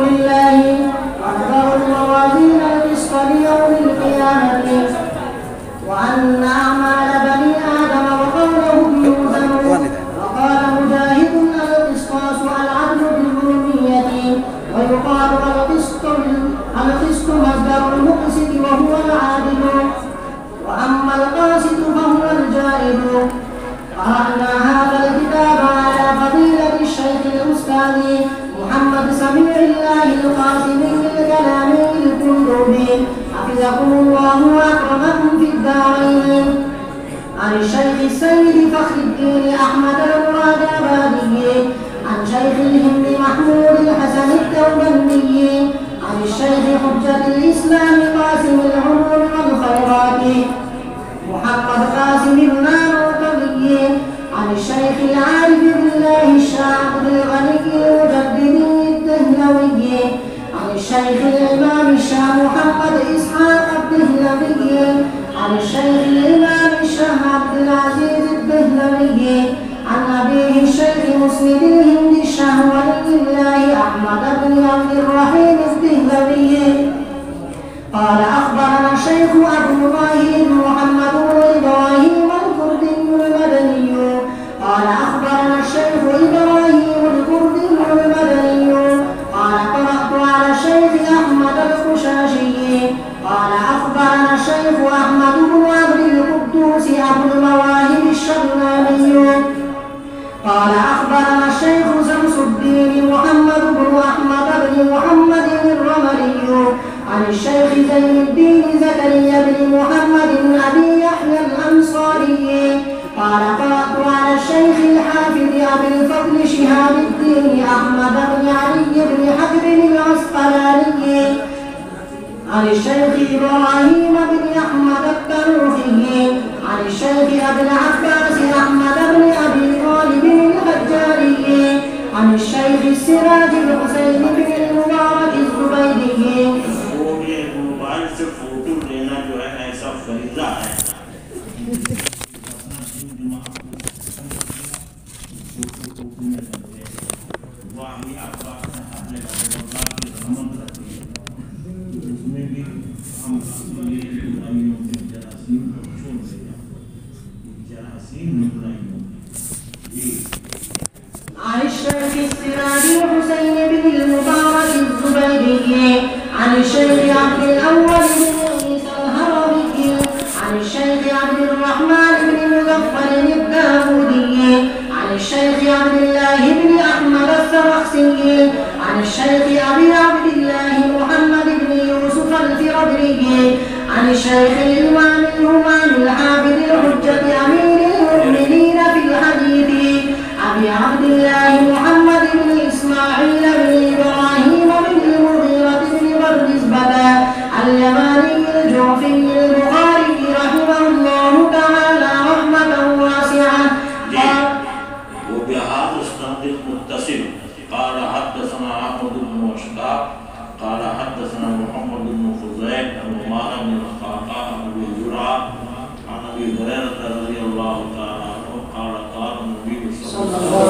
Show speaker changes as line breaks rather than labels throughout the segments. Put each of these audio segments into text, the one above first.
لله ونضع الموازين القسط ليوم القيامة وأن أعمال بني آدم وقولهم يوزن. وقال مجاهد القسطاس العدل بالرومية ويقال القسط مصدر المقسط وهو العادل وأما القاسط فهو الجائد. قرأنا هذا الكتاب على فضيلة الشيخ الأستاذ محمد سميع الله القاسمي الكلامي الكندوبي حفظكم الله وأكرمكم في الدارين. عن الشيخ السيد فخر الدين أحمد المرادابادي عن شيخ الهند محمود الحسن التوبني عن الشيخ حجة الإسلام قاسم العلوم والخيرات محمد قاسم النانوطبي عن الشيخ العارف بالله الشاعر الغني المجدد الدهلوي عن الشيخ الإمام الشاه محمد إسحاق الدهلوي عن الشيخ الإمام الشاه عبد العزيز الدهلوي عن أبيه الشيخ مسند الهند الشاه ولي الله أحمد بن عبد الرحيم الدهلوي قال أخبرنا الشيخ أبو الله محمد بن إبراهيم الكردي المدني قال أخبرنا الشيخ إبراهيم الكردي المدني قال قرأت على الشيخ أحمد القشاشي قال أخبرنا الشيخ أحمد بن عبد القدوس أبو المواهب الشرناني قال أخبرنا الشيخ شمس الدين محمد بن أحمد بن محمد الرملي عن الشيخ زين الدين زكريا بن محمد أبي يحيى الأنصاري قال قرأت على الشيخ الحافظ أبي الفضل شهاب الدين أحمد بن علي بن حجر العسقلاني عن الشيخ إبراهيم بن أحمد التنوخي عن الشيخ أبي العباس أحمد بن أبي طالب الحجاري عن الشيخ السراج الحسين بن المبارك الزبيدي.
موبائل سے فوٹو لینا جو ہے ایسا فریضہ ہے اس میں بھی ہم
عن الشيخ السراج الحسين بن المبارك الزبيدي عن الشيخ عبد الأول بن عيسى الهروي عن الشيخ عبد الرحمن بن مظفر الداودي عن الشيخ عبد الله بن أحمد السرخسي عن الشيخ أبي عبد الله محمد بن يوسف الفربري عن الشيخ الإمام الهمام الحافظ الحجة أمير المؤمنين في الحديث أبي عبد الله محمد بن إسماعيل بن إبراهيم بن المغيرة بن بردزبة اليماني الجعفي البخاري رحمه الله تعالى رحمة واسعة.
وبهذا السند المتصل قال حدثنا أحمد بن وشقاق قال حدثنا محمد بن فضيل عن عمار بن الخطاب عن أبي زرعة عن أبي هريرة رضي الله تعالى عنه قال قال النبي صلى الله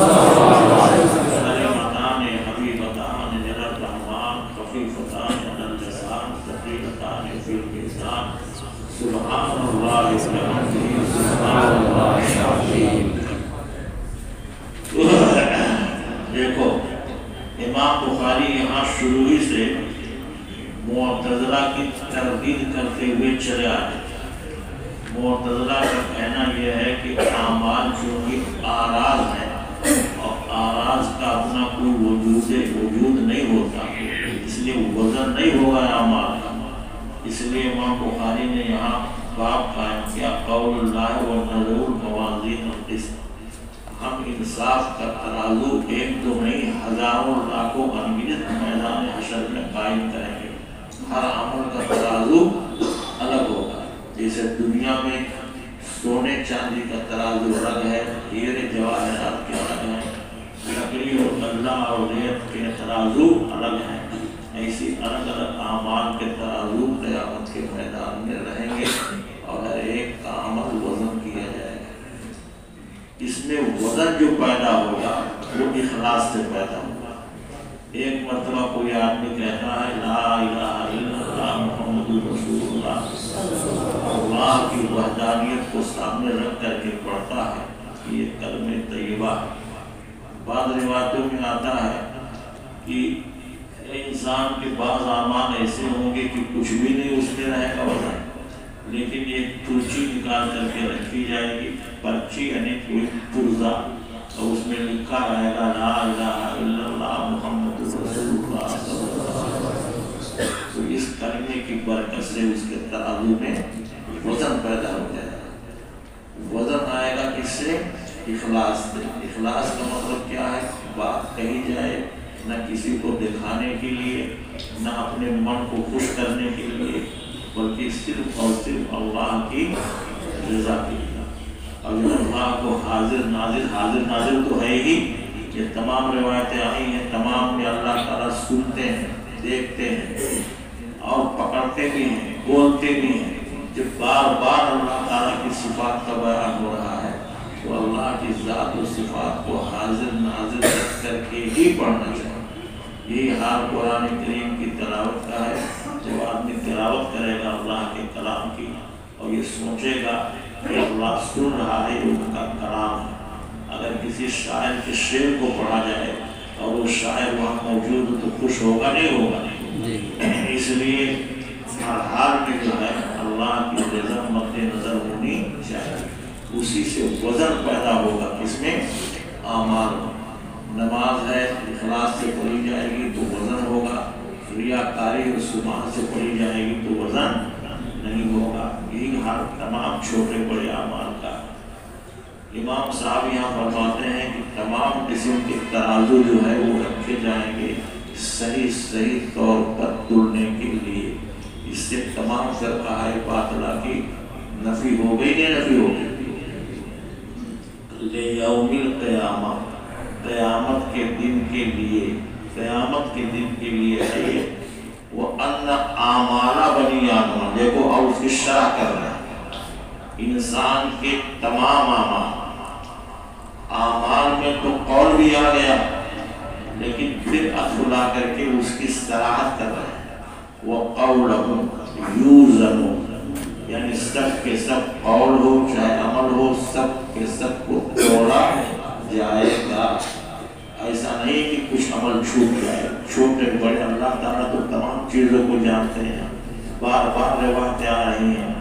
عليه وسلم كلمتان حبيبتان إلى الرحمن خفيفتان على اللسان ثقيلتان في الميزان سبحان الله وبحمده سبحان الله العظيم. دیکھو امام بخاری یہاں شروع ہی سے معتزلہ کی تردید کرتے ہوئے چلے آئے. معتزلہ کا کہنا یہ ہے کہ اعمال جو کہ آراز ہیں اور آراز کا اپنا کوئی وجود نہیں ہوتا اس لیے وزن نہیں ہوگا اعمال کا. اس لیے امام بخاری نے یہاں باب قائم کیا قول اللہ والنظر الموازین القسط. ہم انصاف کا ترازو ایک دو نہیں ہزاروں لاکھوں انگنت میدان حشر میں قائم کریں گے. ہر عمل کا ترازو الگ ہوگا. جیسے دنیا میں سونے چاندی کا ترازو الگ ہے, ہیرے جواہرات کے الگ ہیں, لکڑی اور غلہ اور ریت کے ترازو الگ ہیں, ایسی الگ الگ اعمال کے ترازو قیامت کے میدان میں رہیں گے اور ہر ایک کا عمل وزن کیا جائے گا. اس میں وزن جو پیدا ہوگا وہ اخلاص سے پیدا ہوگا. ایک مرتبہ کوئی آدمی کہتا ہے لا الہ الا اللہ محمد رسول اللہ، اللہ کی وحدانیت کو سامنے رکھ کر کے پڑھتا ہے، یہ کلمہ طیبہ ہے۔ بعض روایتوں میں آتا ہے کہ انسان کے بعض اعمال ایسے ہوں گے کہ کچھ بھی نہیں اس میں رہے گا وزن، لیکن ایک پرچی نکال کر کے رکھی جائے گی، پرچی یعنی کوئی پرزہ، اور اس میں لکھا رہے گا لا الہ الا اللہ محمد رسول اللہ صلی اللہ علیہ وسلم۔ تو اس کلمے کی برکت سے اس کے ترازو میں وزن پیدا ہو جائے گا۔ وزن آئے گا کس سے؟ اخلاص سے۔ اخلاص کا مطلب کیا ہے؟ بات کہی جائے نہ کسی کو دکھانے کے لیے، نہ اپنے من کو خوش کرنے کے لیے، بلکہ صرف اور صرف اللہ کی رضا کے لیے۔ اور اللہ کو حاضر ناظر تو ہے ہی، یہ تمام روایتیں آئی ہیں، تمام میں اللہ تعالیٰ سنتے ہیں، دیکھتے ہیں اور پکڑتے بھی ہیں، بولتے بھی ہیں۔ جب بار بار اللہ تعالیٰ کی صفات کا بیان ہو رہا ہے تو اللہ کی ذات و صفات کو حاضر ناظر رکھ کر کے ہی پڑھنا چاہیے۔ یہی حال قرآن کریم کی تلاوت کا ہے۔ جب آدمی تلاوت کرے گا اللہ کے کلام کی اور یہ سوچے گا کہ اللہ سن رہا ہے، ان کا کلام ہے۔ اگر کسی شاعر کے شعر کو پڑھا جائے اور وہ شاعر وہاں موجود ہو تو خوش ہوگا نہیں ہوگا؟ اس لیے ہر حال میں جو ہے اللہ کی رضا مد نظر ہونی چاہیے، اسی سے وزن پیدا ہوگا۔ کس میں؟ اعمال۔ نماز ہے اخلاص سے پڑھی جائے گی تو وزن ہوگا، ریاکاری اور سماع سے پڑھی جائے گی تو وزن نہیں ہوگا۔ یہی ہر تمام چھوٹے بڑے اعمال کا۔ امام صاحب یہاں فرماتے ہیں کہ تمام قسم کے ترازو جو ہے وہ رکھے جائیں گے صحیح طور پر تلنے کے لیے۔ اس سے تمام فرقہ باطلہ کی نفی ہو گئی نہیں نفی ہو گئی۔ لیوم القیامہ، قیامت کے دن کے لیے، قیامت کے دن کے لیے ہے یہ۔ وَأَنَّ أَعْمَالَ بَنِي آدَمَ، دیکھو اور اس کی شرح کر رہے ہیں، انسان کے تمام اعمال میں تو قول بھی آ گیا، لیکن پھر لا کر کے اس کی صراحت کر رہے ہیں۔ وَقَوْلَهُمْ يُوزَنُ، یعنی سب کے سب قول ہو چاہے عمل ہو، سب کے سب کو توڑا جائے گا۔ ایسا نہیں کہ کچھ عمل چھوٹ جائے، چھوٹے بڑے اللہ تعالیٰ تو تمام چیزوں کو جانتے ہیں۔ بار بار روایتیں آ رہی ہیں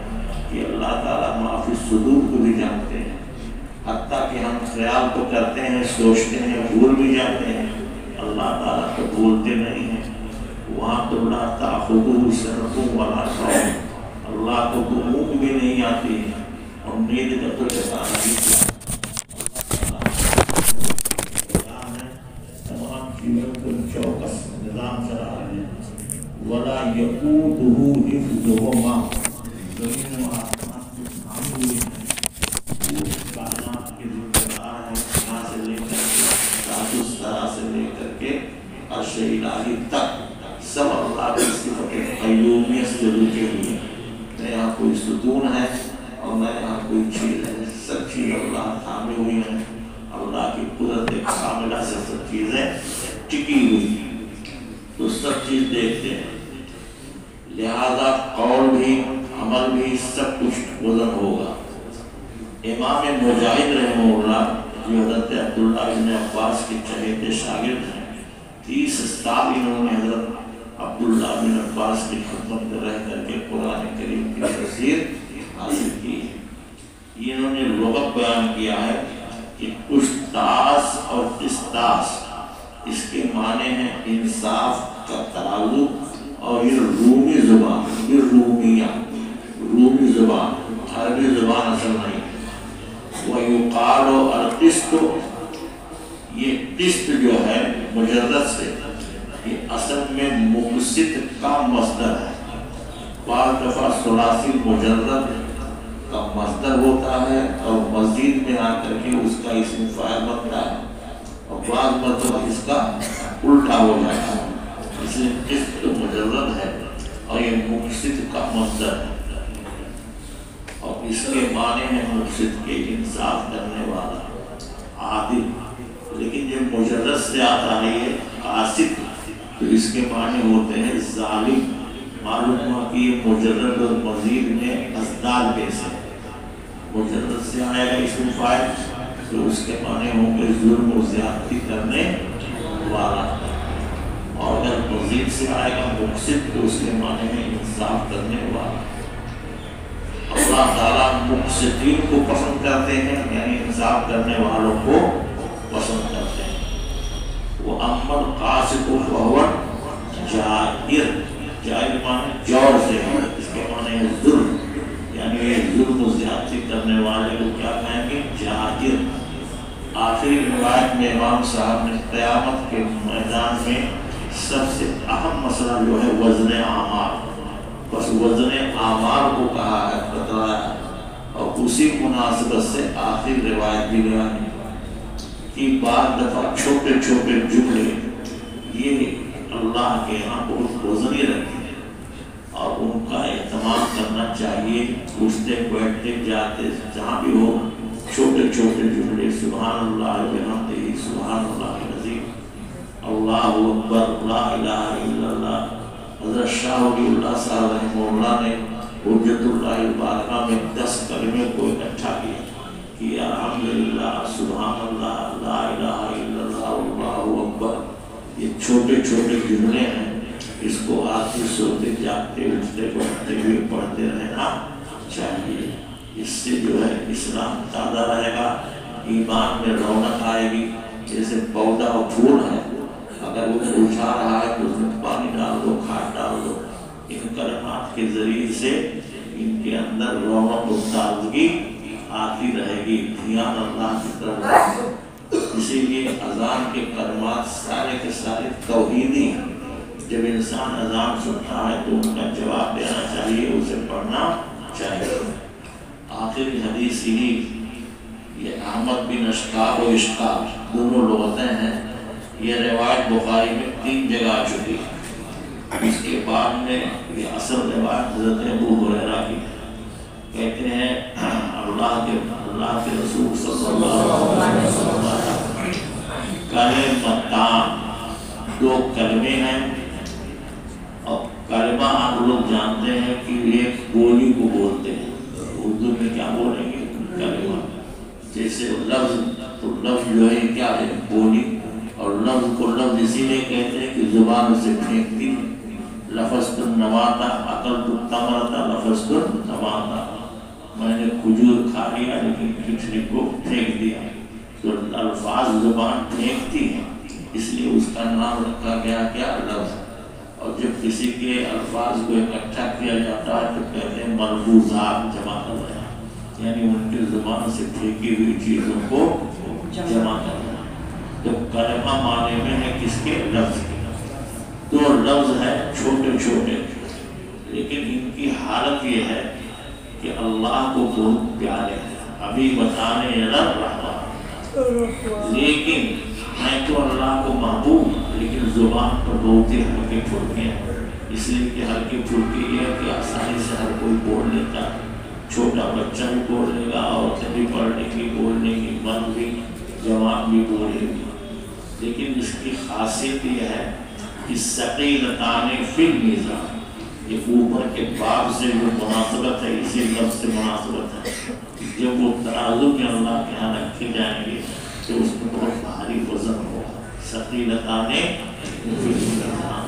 کہ اللہ تعالیٰ ما فی الصدور کو بھی جانتے ہیں، حتیٰ کہ ہم خیال تو کرتے ہیں، سوچتے ہیں، بھول بھی جاتے ہیں، اللہ تعالیٰ تو بھولتے نہیں ہیں۔ وہاں تو لا تأخذہ سنۃ ولا نوم، اللہ کو تو اونگ بھی نہیں آتی ہے اور نیند کا تو ٹھکانہ بھی نہیں۔ تمام چیزوں کو چوکس نظام چلا رہے ہیں۔ ولا یؤودہ حفظہما، زمین و آسمان کو تھامے ہوئے ہیں، وہ کائنات کے ذمہ دار ہیں، یہاں سے لے کر کے ذات السرا سے لے کر کے عرش الہی تک سب اللہ کی صفت قیومیت سے رکے ہوئے ہیں۔ نہ یہاں کوئی ستون ہے اور نہ یہاں کوئی چیز ہے، سب چیز اللہ تھامے ہوئی ہیں۔ اللہ کی قدرت کاملہ سے سب چیزیں ٹکی ہوئی، تو سب چیز دیکھتے ہیں، لہذا قول بھی عمل بھی سب کچھ وزن ہوگا۔ امام مجاہد رحمہ اللہ جو حضرت عبداللہ بن عباس کے چہیتے شاگرد ہیں، 30 سال انہوں نے حضرت عبداللہ بن عباس کی خدمت میں رہ کر کے قرآن کریم کی تفسیر حاصل کی ہے۔ انہوں نے لغت بیان کیا ہے کہ قسطاس اور قسطاس، اس کے معنی ہیں انصاف کا ترازو، اور یہ رومی زبان، یہ رومی زبان، عربی زبان اصل نہیں۔ وَيُقَالُ الْقِسْطُ، یہ قسط جو ہے مجرد سے، یہ اصل میں مقسط کا مصدر ہے۔ بعض دفعہ ثلاثی مجرد کا مصدر ہوتا ہے اور مزید میں آ کر کے اس کا اسم فاعل بنتا ہے، اور بعض مرتبہ اس کا الٹا ہو جاتا ہے۔ اس لیے قسط مجرد ہے اور یہ مقسط کا مصدر ہے، اور اس کے معنی ہے مقسط کے انصاف کرنے والا، عادل۔ لیکن یہ مجرد سے آتا ہے یہ قاسط، تو اس کے معنی ہوتے ہیں ظالم. معلوم ہوا کہ یہ مجرد اور مزید میں ازدال بیس ہے. مجرد سے آئے گا اسم فاعل تو اس کے معنی ہوں گے ظلم و زیادتی کرنے والا. اور اگر مزید سے آئے گا مقسط تو اس کے معنی میں انصاف کرنے والا. اللہ تعالیٰ مقسطین کو پسند کرتے ہیں یعنی انصاف کرنے والوں کو پسند کرتے ہیں. وہ امن قاسط فہو جائر. جائر معنی جور سے ہے. اس کے معنی ہے ظلم یعنی یہ ظلم و زیادتی کرنے والے کو کیا کہیں گے جائر. آخری روایت میں امام صاحب نے قیامت کے میدان میں سب سے اہم مسئلہ جو ہے وزن اعمال، بس وزن اعمال کو کہا ہے بتایا. اور اسی مناسبت سے آخری روایت بھی بیان کہ بعض دفعہ چھوٹے چھوٹے جملے یہ اللہ کے یہاں بہت وزنی رکھتے ہیں اور ان کا اہتمام کرنا چاہیے. اٹھتے بیٹھتے جاتے جہاں بھی ہو چھوٹے چھوٹے جملے سبحان اللہ بحمدہ سبحان اللہ العظیم اللہ اکبر لا الہ الا اللہ. حضرت شاہ ولی اللہ صاحب رحمہ اللہ نے حجت اللہ البالغہ میں 10 کلمے کو اکٹھا کیا کہ الحمدللہ سبحان اللہ لا الہ الا اللہ اللہ اکبر. یہ چھوٹے چھوٹے جملے ہیں. اس کو آتے سوتے جاگتے اٹھتے بیٹھتے ہوئے پڑھتے رہنا چاہیے. اس سے جو ہے اسلام تازہ رہے گا، ایمان میں رونق آئے گی. جیسے پودا اور پھول ہے اگر وہ اٹھا رہا ہے تو اس میں پانی ڈال دو کھاد ڈال دو. ان کلمات کے ذریعے سے ان کے اندر رونق و تازگی آتی رہے گی، دھیان اللہ کی طرف. اسی لیے اذان کے کلمات سارے کے سارے توحیدی ہیں. جب انسان اذان سنتا ہے تو ان کا جواب دینا چاہیے، اسے پڑھنا چاہیے. آخری حدیث ہی یہ احمد بن اشقاق و اشقاق دونوں لغتیں ہیں. یہ روایت بخاری میں 3 جگہ آ چکی. اس کے بعد میں یہ اصل روایت حضرت ابو ہریرہ کی کہتے ہیں اللہ کے رسول صلی اللہ علیہ وسلم کلمتان 2 کلمے ہیں. اور کلمہ آپ لوگ جانتے ہیں کہ ایک بولی کو بولتے ہیں. اردو میں کیا بولیں گے کلمہ. جیسے لفظ تو لفظ جو ہے کیا ہے بولی. اور لفظ کو لفظ اسی لیے کہتے ہیں کہ زبان سے پھینکتی. لفظت النواتا اکلت التمرتا لفظت النواتا. میں نے کھجور کھا لیا لیکن کھچڑی کو پھینک دیا. تو الفاظ زبان پھینکتی ہیں اس لیے اس کا نام رکھا گیا کیا لفظ. اور جب کسی کے الفاظ کو اکٹھا کیا جاتا ہے تو کہتے ہیں ملفوظات جمع کر رہے ہیں یعنی ان کے زبان سے پھینکی ہوئی چیزوں کو جمع کر رہے ہیں. تو کلمہ معنی میں ہے کس کے لفظ کے. 2 لفظ ہیں چھوٹے چھوٹے لیکن ان کی حالت یہ ہے کہ اللہ کو بہت پیارے ہیں. ابھی بتانے رہا لیکن میں تو اللہ کو محبوب لیکن زبان پر بہت ہی ہلکے پھلکے ہیں. اس لیے کہ ہلکے پھلکے یہ ہے کہ آسانی سے ہر کوئی بول لیتا ہے. چھوٹا بچہ بھی بول لے گا، عورتیں بھی پڑھنے کی بولنے کی، مرد بھی جوان بھی بولے گی. لیکن اس کی خاصیت یہ ہے کہ ثقیلتان فی المیزان. یہ اوپر کے باب سے جو مناسبت ہے اسی لفظ سے مناسبت ہے. جب وہ ترازو میں اللہ کے یہاں رکھے جائیں گے تو اس میں بہت بھاری وزن ہوگا. ثقیلتان فی المیزان.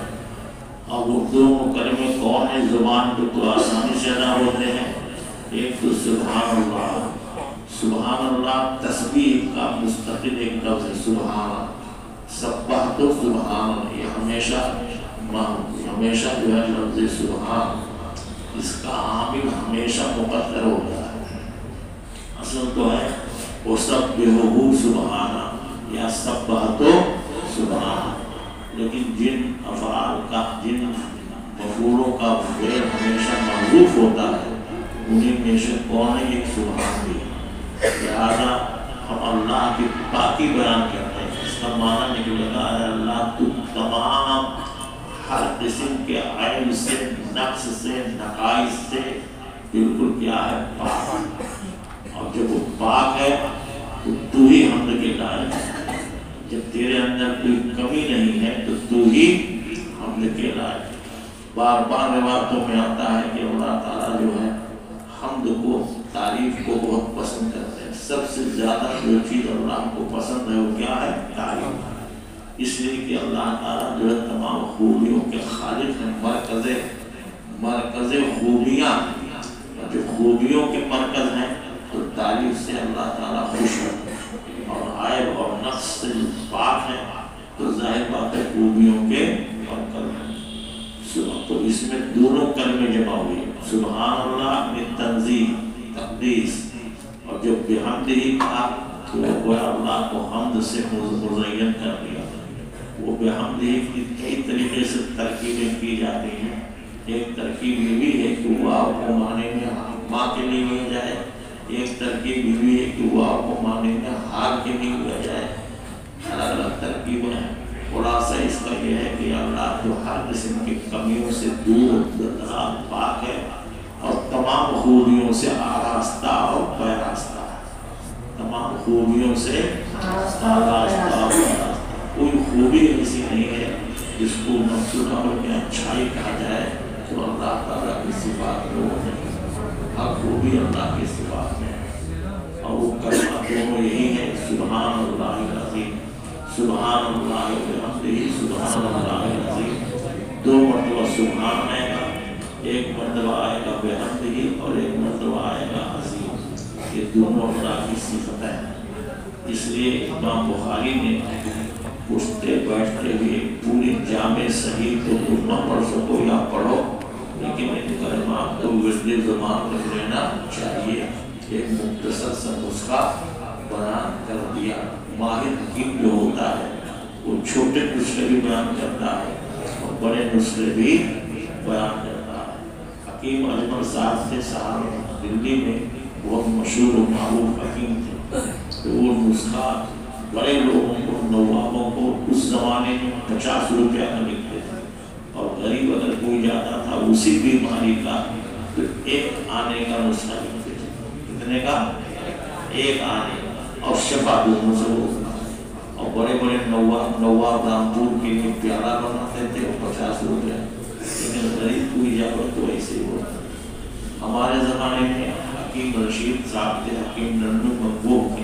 اور وہ 2 کلمے کون ہیں زبان پہ تو آسانی سے ادا ہوتے ہیں. ایک تو سبحان اللہ. سبحان اللہ تسبیح کا مستقل ایک لفظ ہے. سبحان سبحت و سبحان یہ ہمیشہ جو ہے لفظ سبحان اس کا عامل ہمیشہ مقدر ہوتا ہے. اصل تو ہے وسبحہ سبحانہ یا سبحت و سبحان. لیکن جن افعال کا جن مفعولوں کا فعل ہمیشہ محذوف ہوتا ہے انہیں میں سے کون ہے ایک سبحان بھی. لہذا ہم اللہ کی پاکی بیان کرتے ہیں. اس کا معنی نکلے گا اللہ تو تمام ہر قسم کے عیب سے نقص سے نقائص سے بالکل کیا ہے پاک. اور جب وہ پاک ہے تو ہی حمد کے لائق ہے. جب تیرے اندر کوئی کمی نہیں ہے تو ہی حمد کے لائق. بار بار روایتوں میں آتا ہے کہ اللہ تعالیٰ جو ہے حمد کو تعریف کو بہت پسند کرتے ہیں. سب سے زیادہ جو چیز اللہ کو پسند ہے وہ کیا ہے؟ تعریف. اس لیے کہ اللہ تعالیٰ جو ہے تمام خوبیوں کے خالق ہیں. مرکز خوبیاں جو خوبیوں کے مرکز ہیں تو تعریف سے اللہ تعالیٰ خوش ہے. اور عیب اور نقص سے پاک ہے تو ظاہر بات ہے خوبیوں کے مرکز ہیں. تو اس میں دونوں کلمے جمع ہوئے سبحان اللہ میں تنزیہ تقدیس. اور جو بحمدہ کہا تو وہ اللہ کو حمد سے مزین کر دیا. وہ بحمدہ کی کئی طریقے سے ترکیبیں کی جاتی ہیں. ایک ترکیب یہ بھی ہے کہ وہ آپ کو معنی میں ماں کے لیے لیا جائے. ایک ترکیب یہ بھی ہے کہ وہ آپ کو معنی میں ہار کے لیے لیا جائے. الگ الگ ترکیبیں ہیں. خلاصہ اس کا یہ ہے کہ اللہ جو ہر قسم کی کمیوں سے دور دراز پاک ہے اور تمام خوبیوں سے آراستہ اور پیراستہ ہے. تمام خوبیوں سے آراستہ اور پیراستہ. کوئی خوبی ایسی نہیں ہے جس کو منصور عمل میں اچھائی کہا جائے تو اللہ تعالیٰ کی صفات میں وہ نہیں. ہر خوبی اللہ کی صفات میں ہے. اور وہ کلمہ دونوں یہی ہے سبحان اللہ العظیم سبحان اللہ بحمدہ سبحان اللہ العظیم. دو مرتبہ سبحان آئے گا, ایک مرتبہ آئے گا بحمدہ اور ایک مرتبہ آئے گا عظیم. یہ دونوں اللہ کی صفتیں ہیں. اس لیے امام بخاری نے اٹھتے بیٹھتے ہوئے پوری جامع صحیح تو نہ پڑھ سکو یا پڑھو لیکن ان کلمات کو ورد زبان میں لینا چاہیے. ایک مختصر سا نسخہ بنا کر دیا. ماہر حکیم جو ہوتا ہے وہ چھوٹے نسخے بھی بیان کرتا ہے اور بڑے نسخے بھی بیان کرتا ہے. حکیم اجمل صاحب تھے صاحب دلی میں بہت مشہور و معروف حکیم تھے. تو وہ نسخہ بڑے لوگوں کو نوابوں کو اس زمانے میں 50 روپیہ کا لکھتے تھے اور غریب اگر کوئی جاتا تھا اسی بیماری کا تو ایک آنے کا نسخہ لکھتے تھے. کتنے کا؟ ایک آنے اور شفا دونوں سے ہوتا. اور بڑے بڑے نواب رامپور کے لیے پیالہ بناتے تھے 50 روپیہ. لیکن غریب کوئی جاتا تو ایسے ہوتا. ہمارے زمانے میں حکیم رشید صاحب تھے, حکیم ننو مقبوب کے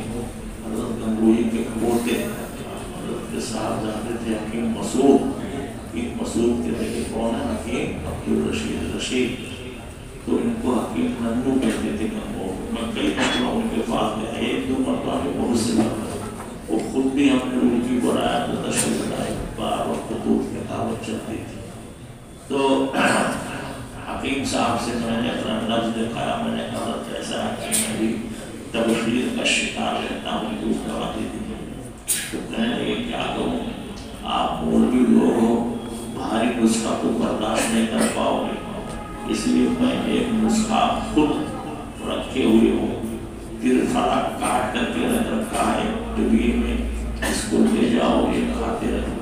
حضرت گنگوہی کے پوتے. حضرت کے صاحب جاتے تھے حکیم مسعود. حکیم مسعود کے تھے کون ہے؟ حکیم عبدالرشید رشید. تو ان کو حکیم ننو کہتے تھے گنگوہ. میں کئی مرتبہ ان کے پاس گیا, ایک دو مرتبہ میں بہت سے مرتبہ. وہ خود بھی ہم نے ان کی برائے تو تشریح بنائی بار اور خطوط میں دعوت چلتی تھی. تو حکیم صاحب سے میں نے اپنا لفظ دکھایا. میں نے کہا ایسا ہے کہ میں بھی تبخیر کا شکار رہتا ہوں کہ اس دوا دے دی. تو کہنے لگے کیا کہوں, آپ مولوی لوگ ہو, بھاری نسخہ تو برداشت نہیں کر پاؤ گے, اس لیے میں ایک نسخہ خود رکھے ہوئے ہوں. پھر تھوڑا کاٹ کر کے رکھ رکھا ہے ڈبے میں, اس کو لے جاؤ یہ کھاتے رہو.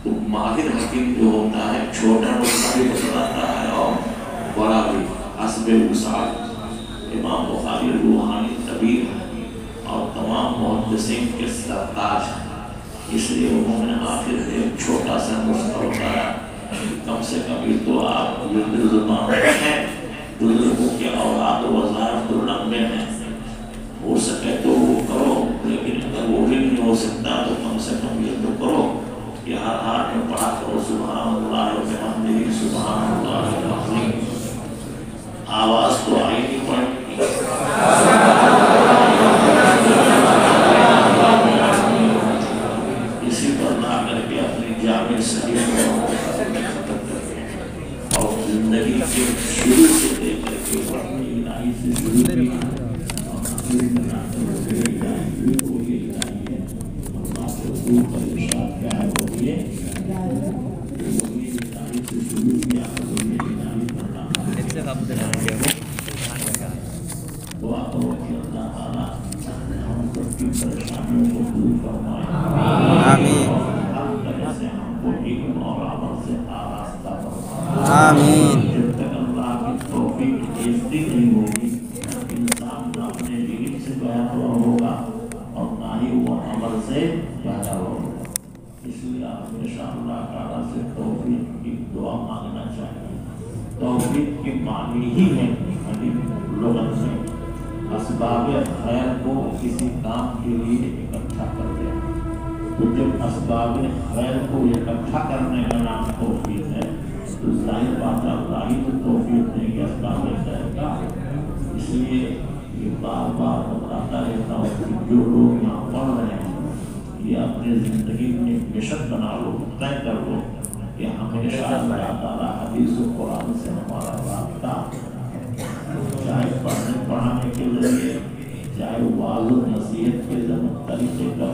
تو ماہر حکیم جو ہوتا ہے چھوٹا نسخہ بھی بتلاتا ہے اور بڑا بھی حسب وسعت. امام بخاری روحانی طبیب اور تمام محدثین کے سرتاج ہیں. اس لیے انہوں نے آخر ایک چھوٹا سا نسخہ بتایا. کم سے کم تو آپ ورد زبان ہیں, بزرگوں کے اولاد و وظائف تو لمبے ہیں, ہو سکے تو وہ کرو, لیکن اگر وہ بھی نہیں ہو سکتا تو کم سے کم یہ تو کرو کہ ہر حال میں پڑھا کرو سبحان اللہ و بحمدہ سبحان اللہ العظیم. آواز تو آئی نہیں پڑھنے کی. اسی پر نہ کر کے اپنی جامع صحیح اور زندگی کے شروع سے لے کر کے اپنی الہی سے شروع کی اور اپنی الہی کو یہ الہی ہے. اللہ کے رسول کا ارشاد کیا ہے وہ یہ الہی سے شروع کیا اور یہ الہی کرنا دعا کرو کہ اللہ تعالیٰ ہم سب کی پریشانیوں کو دور فرمائے.
آمین.
ہر طرح سے ہم کو علم اور عمل سے آراستہ فرمائے.
آمین.
جب تک اللہ کی توفیق ایسی نہیں ہوگی انسان نہ اپنے علم سے بہتر ہوگا اور نہ ہی وہ عمل سے بہتر ہوگا. اس لیے ہمیشہ اللہ تعالیٰ سے توفیق کی دعا مانگنا چاہیے۔ توفیق کے معنی ہی ہے لغت میں اسباب خیر کو کسی کام کے لیے اکٹھا کر دیا۔ تو جب اسباب خیر کو اکٹھا کرنے کا نام توفیق ہے تو ظاہر بات اللہ ہی تو توفیق دیں گے اسباب خیر کا۔ اس لیے یہ بار بار بتاتا رہتا ہوں کہ جو لوگ یہاں پڑھ رہے ہیں یہ اپنے زندگی میں مشن بنا لو، طے کر لو کہ ہمیشہ اللہ تعالیٰ حدیث و قرآن سے ہمارا رابطہ، چاہے پڑھنے پڑھانے کے ذریعے، چاہے واعظ و نصیحت کے طریقے کا،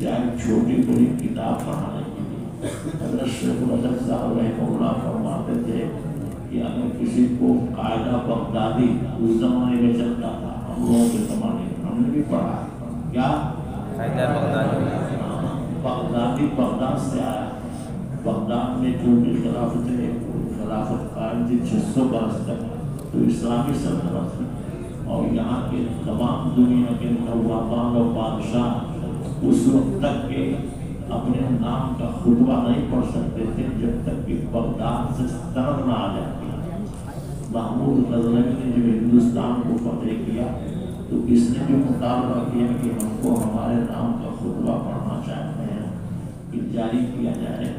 چاہے چھوٹی بڑی کتاب پڑھانے کے لیے۔ حضرت شیخ الحدیث صاحب رحمہ اللہ فرماتے تھے کہ اگر کسی کو قاعدہ بغدادی اس زمانے میں چلتا تھا، ہم لوگوں کے زمانے میں ہم نے بھی پڑھا، کیا قاعدہ بغدادی بغداد سے آیا۔ بغداد میں جو بھی خلافت قائم تھی 600 برس تک، تو اسلامی سلطنت تھی، اور یہاں کے تمام دنیا کے نوابان اور بادشاہ اس وقت تک کے اپنے نام کا خطبہ نہیں پڑھ سکتے تھے جب تک کہ بغداد سے سند نہ آ جاتی۔ محمود غزنوی نے جب ہندوستان کو فتح کیا تو اس نے جو مطالبہ کیا کہ ہم کو ہمارے نام کا خطبہ پڑھنا چاہتے ہیں کہ جاری کیا جائے،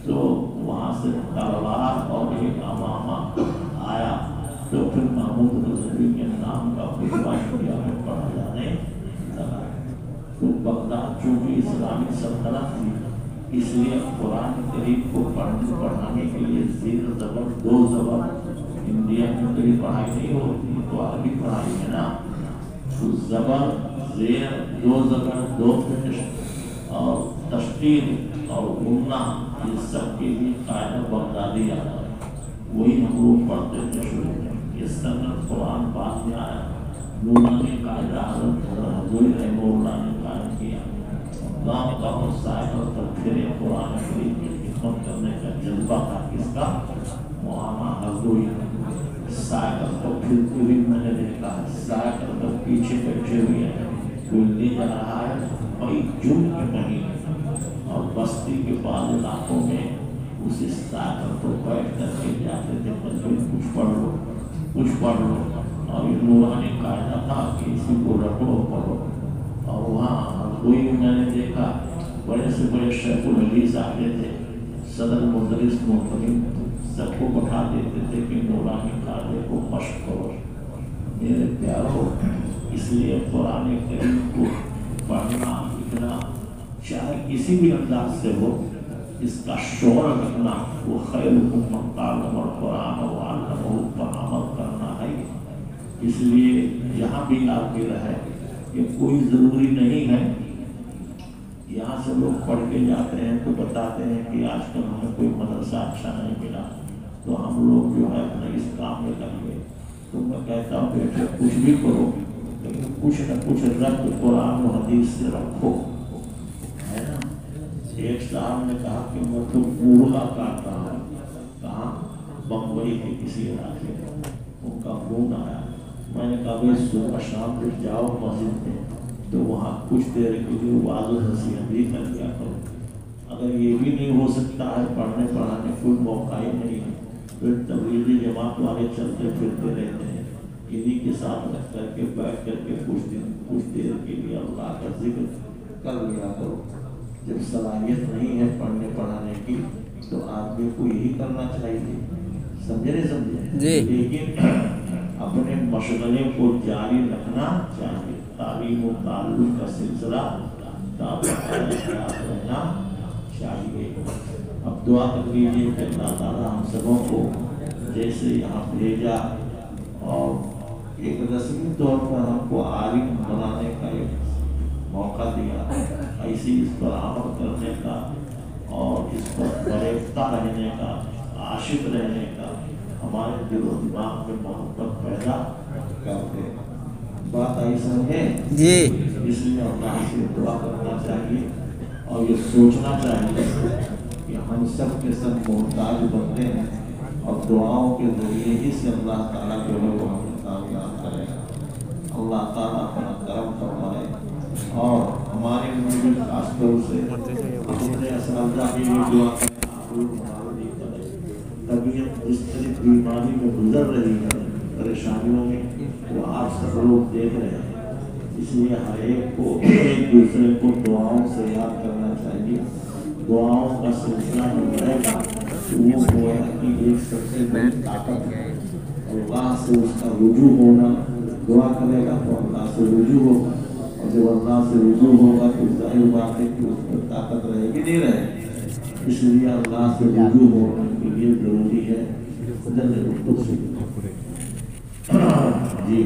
تو وہاں سے تلوار اور ایک امامہ آیا، تو پھر محمود غزنوی کے نام کا خطبہ انڈیا میں پڑھا جانے لگا۔ تو بغداد چونکہ اسلامی سلطنت تھی، اس لیے قرآن کریم کو پڑھانے کے لیے زیر زبر 2 زبر، انڈیا میں کوئی پڑھائی نہیں ہوتی تو عربی پڑھائی ہے نا، تو زبر زیر 2 زبر 2 پیش اور تشکیل اور غنہ، یہ سب کے لیے قاعدہ بغدادی آتا ہے، وہی ہم لوگ پڑھتے تھے شروع میں۔ یہ سنت قرآن پاک میں آیا، نورانی قاعدہ حضرت حضوری رحمہ اللہ نے قائم کیا۔ گاؤں گاؤں سائے اور پھرے قرآن شریف کی خدمت کرنے کا جذبہ تھا کس کا؟ مولانا حضوری۔ سائیکل کو پھرتی ہوئی میں نے دیکھا ہے، سائیکل کو پیچھے بیٹھے ہوئے ہیں، کوئی لے جا رہا ہے بھائی جون کے مہینے، اور بستی کے بعض علاقوں میں اسی سائیکل کو بیٹھ کر کے جاتے تھے، کچھ پڑھ لو کچھ پڑھ لو، اور یہ نورانی قاعدہ تھا کہ اسی کو رٹو پڑھو۔ اور وہاں کوئی میں نے دیکھا بڑے سے بڑے شیخ الحدیث آتے تھے، صدر مدرس محترم سب کو بٹھا دیتے تھے کہ نورانی قاعدے کو مشق کرو۔ میرے پیارو، اس لیے قرآن کریم کو پڑھنا لکھنا چاہے کسی بھی انداز سے ہو، اس کا شعور رکھنا، وہ خیرکم من تعلم القرآن وعلمہ پر عمل کرنا ہے۔ اس لیے یہاں بھی لاقل ہے کہ کوئی ضروری نہیں ہے، یہاں سے لوگ پڑھ کے جاتے ہیں تو بتاتے ہیں کہ آج کل ہمیں کوئی مدرسہ اچھا نہیں ملا تو ہم لوگ جو ہے اپنے اس کام میں لگ گئے۔ تو میں کہتا ہوں بیٹے کچھ بھی کرو لیکن کچھ نہ کچھ ربط قرآن و حدیث سے رکھو، ہے نا۔ ایک صاحب نے کہا کہ میں تو مرغا کاٹتا ہوں، کہاں؟ بمبئی کے کسی علاقے میں، ان کا فون آیا، میں نے کہا بھائی صبح شام پھر جاؤ مسجد میں تو وہاں کچھ دیر کے لیے واضح و نصیحت بھی کر دیا کرو۔ اگر یہ بھی نہیں ہو سکتا ہے، پڑھنے پڑھانے کوئی موقع ہی نہیں ہے، پھر تبلیغی جماعت والے چلتے پھرتے رہتے ہیں، انہی کے ساتھ رکھ کر کے بیٹھ کر کے کچھ دیر کے لیے اللہ کا ذکر کر لیا کرو۔ جب صلاحیت نہیں ہے پڑھنے پڑھانے کی تو آدمی کو یہی کرنا چاہیے، سمجھے نہیں سمجھے؟ لیکن اپنے مشغلے کو جاری رکھنا چاہیے، تعلیم و تعلق کا سلسلہ رہنا چاہیے۔ اب دعا کر لیجیے کہ اللہ تعالیٰ ہم سبوں کو جیسے یہاں بھیجا اور ایک رسمی طور پر ہم کو عالم بنانے کا ایک موقع دیا، ایسی اس پر عمل کرنے کا اور اس پر فریفتہ رہنے کا، عاشق رہنے کا ہمارے دل و دماغ میں محبت پیدا کر دے۔ بات آئی سمجھے جی؟ اس لیے اللہ سے دعا کرنا چاہیے اور یہ سوچنا چاہیے کہ ہم سب کے سب محتاج بنتے ہیں اور دعاؤں کے ذریعے ہی سے اللہ تعالیٰ جو ہے وہ ہمیں کامیاب کرے۔ اللہ تعالیٰ اپنا کرم فرمائے اور
ہمارے مجھے خاص طور سے اپنے اساتذہ کے لیے دعا کریں، آپ لوگ معلوم کریں، طبیعت جس طرح بیماری میں گزر رہی ہے، پریشانیوں میں، وہ آپ سب لوگ دیکھ رہے ہیں، اس لیے ہر ایک کو ایک دوسرے کو دعاؤں سے یاد کرنا چاہیے۔ دعاؤں کا سلسلہ جو رہے گا وہ گویا کی ایک سب سے بڑی طاقت ہے، اللہ سے اس کا رجوع ہونا، دعا کرے گا تو اللہ سے رجوع ہوگا، اور جب اللہ سے رجوع ہوگا تو ظاہر بات ہے کہ اس پر طاقت رہے گی نہیں رہے گی، اس لیے اللہ سے رجوع ہونے کے لیے ضروری ہے جی